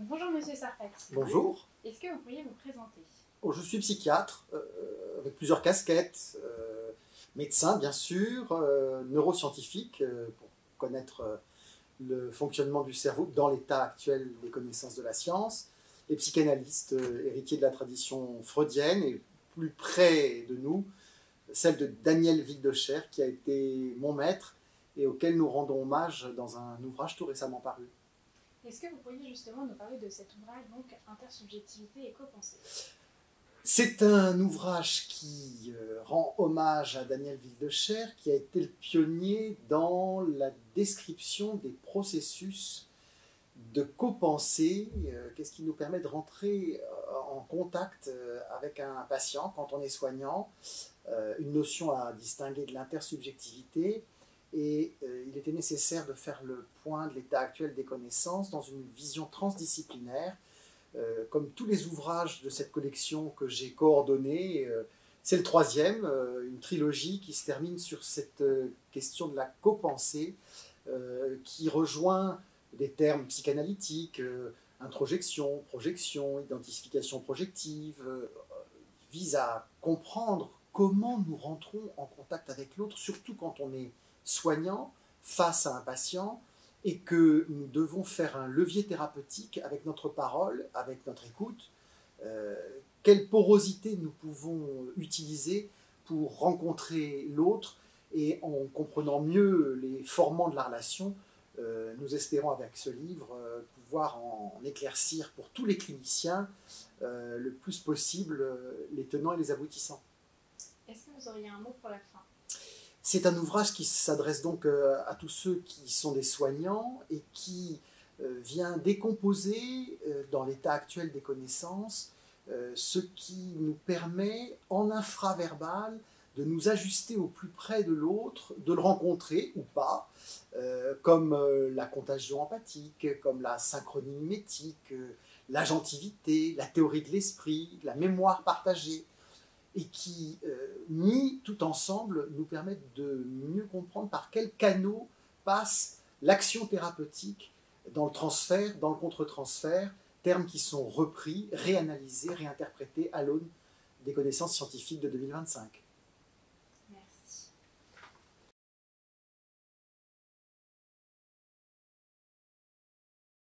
Bonjour Monsieur Sarfati. Bonjour. Est-ce que vous pourriez vous présenter? Je suis psychiatre, avec plusieurs casquettes, médecin bien sûr, neuroscientifique, pour connaître le fonctionnement du cerveau dans l'état actuel des connaissances de la science, et psychanalyste, héritier de la tradition freudienne, et plus près de nous, celle de Daniel Wildecher, qui a été mon maître, et auquel nous rendons hommage dans un ouvrage tout récemment paru. Est-ce que vous pourriez justement nous parler de cet ouvrage, donc Intersubjectivité et copensée? C'est un ouvrage qui rend hommage à Daniel Wildecher, qui a été le pionnier dans la description des processus de copensée, qu'est-ce qui nous permet de rentrer en contact avec un patient quand on est soignant, une notion à distinguer de l'intersubjectivité. Et il était nécessaire de faire le point de l'état actuel des connaissances dans une vision transdisciplinaire. Comme tous les ouvrages de cette collection que j'ai coordonnée, c'est le troisième, une trilogie qui se termine sur cette question de la copensée, qui rejoint des termes psychanalytiques, introjection, projection, identification projective, vise à comprendre comment nous rentrons en contact avec l'autre, surtout quand on est soignant face à un patient et que nous devons faire un levier thérapeutique avec notre parole, avec notre écoute. Quelle porosité nous pouvons utiliser pour rencontrer l'autre, et en comprenant mieux les formants de la relation, nous espérons avec ce livre pouvoir en éclaircir pour tous les cliniciens le plus possible les tenants et les aboutissants. Est-ce que vous auriez un mot pour la fin? C'est un ouvrage qui s'adresse donc à tous ceux qui sont des soignants et qui vient décomposer dans l'état actuel des connaissances ce qui nous permet en infraverbal de nous ajuster au plus près de l'autre, de le rencontrer ou pas, comme la contagion empathique, comme la synchronie mimétique, l'agentivité, la théorie de l'esprit, la mémoire partagée, et qui, mis tout ensemble, nous permettent de mieux comprendre par quels canaux passe l'action thérapeutique dans le transfert, dans le contre-transfert, termes qui sont repris, réanalysés, réinterprétés à l'aune des connaissances scientifiques de 2025.